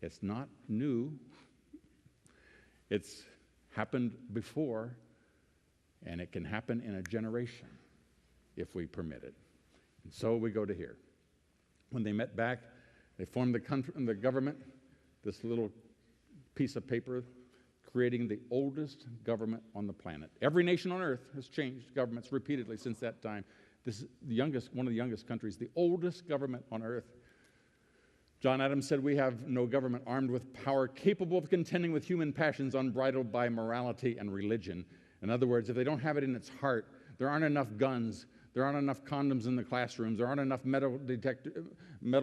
It's not new. It's happened before, and it can happen in a generation if we permit it. And so we go to here. When they met back, they formed the government, this little piece of paper, creating the oldest government on the planet. Every nation on earth has changed governments repeatedly since that time. This is one of the youngest countries, the oldest government on earth. John Adams said, "We have no government armed with power capable of contending with human passions unbridled by morality and religion." In other words, if they don't have it in its heart, there aren't enough guns, there aren't enough condoms in the classrooms, there aren't enough metal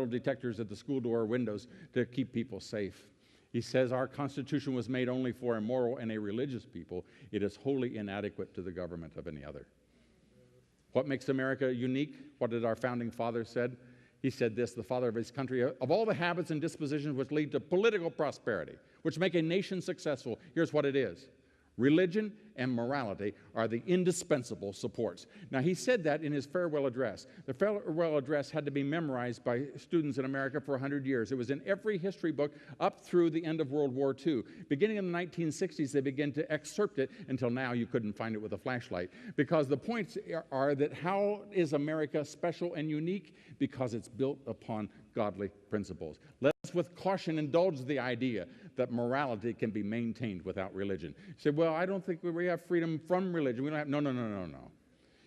detectors at the school door windows to keep people safe. He says, our Constitution was made only for a moral and a religious people. It is wholly inadequate to the government of any other. What makes America unique? What did our founding fathers said? He said this, the father of his country, "Of all the habits and dispositions which lead to political prosperity, which make a nation successful, here's what it is. Religion and morality are the indispensable supports." Now, he said that in his farewell address. The farewell address had to be memorized by students in America for 100 years. It was in every history book up through the end of World War II. Beginning in the 1960s, they began to excerpt it until now you couldn't find it with a flashlight. Because the points are that how is America special and unique? Because it's built upon godly principles. Let us with caution indulge the idea that morality can be maintained without religion. You say, well, I don't think we have freedom from religion. We don't have, no.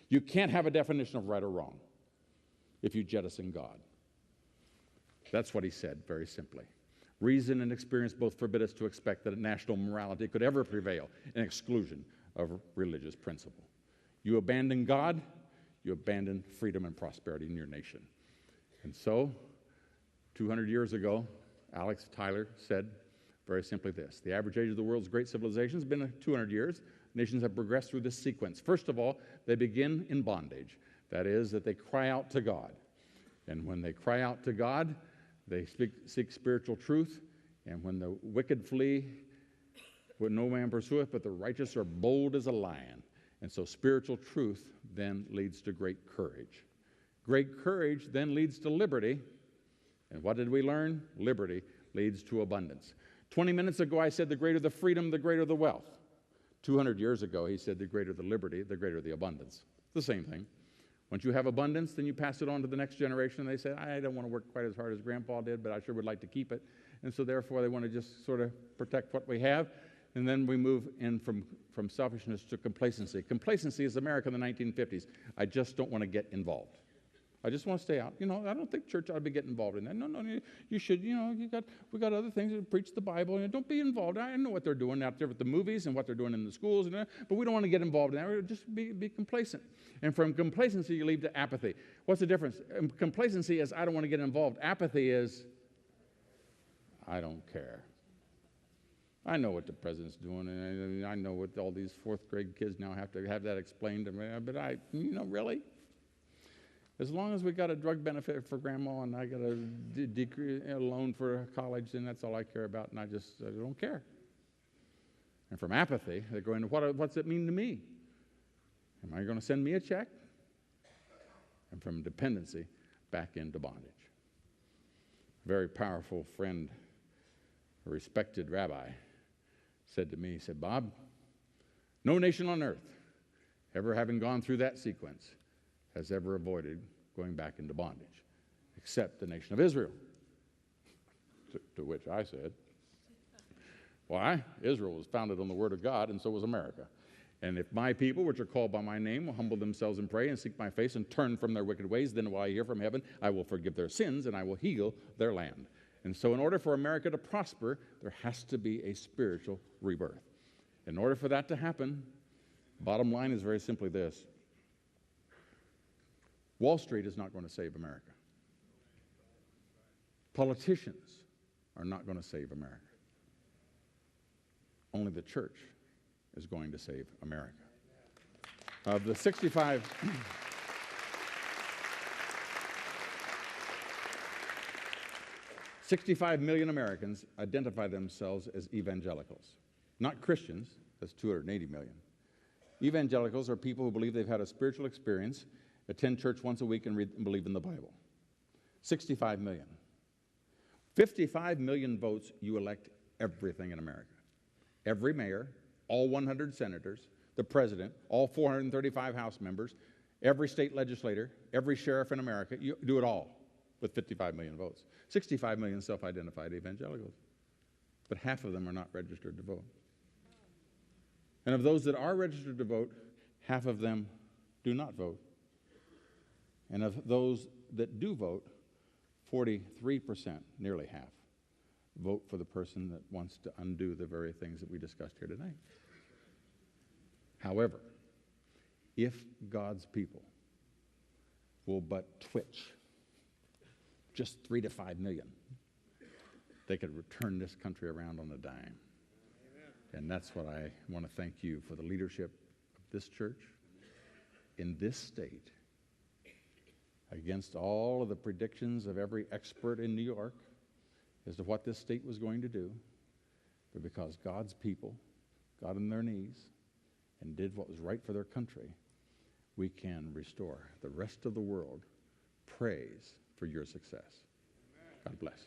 You can't have a definition of right or wrong if you jettison God. That's what he said, very simply. Reason and experience both forbid us to expect that national morality could ever prevail in exclusion of religious principle. You abandon God, you abandon freedom and prosperity in your nation. And so, 200 years ago, Alex Tyler said very simply this: the average age of the world's great civilizations has been 200 years. Nations have progressed through this sequence. First of all, they begin in bondage. That is, that they cry out to God. And when they cry out to God, they seek spiritual truth. And when the wicked flee, when no man pursueth, but the righteous are bold as a lion. And so spiritual truth then leads to great courage. Great courage then leads to liberty. And what did we learn? Liberty leads to abundance. 20 minutes ago, I said the greater the freedom, the greater the wealth. 200 years ago, he said the greater the liberty, the greater the abundance. It's the same thing. Once you have abundance, then you pass it on to the next generation. They say, I don't want to work quite as hard as Grandpa did, but I sure would like to keep it. And so therefore, they want to just sort of protect what we have. And then we move in from selfishness to complacency. Complacency is America in the 1950s. I just don't want to get involved. I just want to stay out. I don't think church ought to be getting involved in that. No, you should, we got other things to preach the Bible. Don't be involved. I know what they're doing out there with the movies and what they're doing in the schools, but we don't want to get involved in that. Just be complacent. And from complacency, you lead to apathy. What's the difference? Complacency is, I don't want to get involved. Apathy is, I don't care. I know what the president's doing, and I know what all these fourth grade kids now have to have that explained to me, but really? As long as we got a drug benefit for grandma and I got a loan for college, then that's all I care about, and I don't care. And from apathy, they're going, what's it mean to me? Am I going to send me a check? And from dependency, back into bondage. A very powerful friend, a respected rabbi, said to me, he said, Bob, no nation on earth, ever having gone through that sequence, has ever avoided going back into bondage, except the nation of Israel. To which I said, why? Israel was founded on the Word of God, and so was America. And if my people, which are called by my name, will humble themselves and pray and seek my face and turn from their wicked ways, then will I hear from heaven, I will forgive their sins, and I will heal their land. And so in order for America to prosper, there has to be a spiritual rebirth. In order for that to happen, bottom line is very simply this: Wall Street is not going to save America. Politicians are not going to save America. Only the church is going to save America. Of the 65 million Americans identify themselves as evangelicals. Not Christians, that's 280 million. Evangelicals are people who believe they've had a spiritual experience, attend church once a week, and read and believe in the Bible. 65 million. 55 million votes, you elect everything in America. Every mayor, all 100 senators, the president, all 435 House members, every state legislator, every sheriff in America. You do it all with 55 million votes. 65 million self-identified evangelicals. But half of them are not registered to vote. And of those that are registered to vote, half of them do not vote. And of those that do vote, 43%, nearly half, vote for the person that wants to undo the very things that we discussed here tonight. However, if God's people will but twitch just 3 to 5 million, they could return this country around on a dime. Amen. And that's what I want to thank you for, the leadership of this church in this state, against all of the predictions of every expert in New York as to what this state was going to do. But because God's people got on their knees and did what was right for their country, we can restore the rest of the world praise for your success. God bless.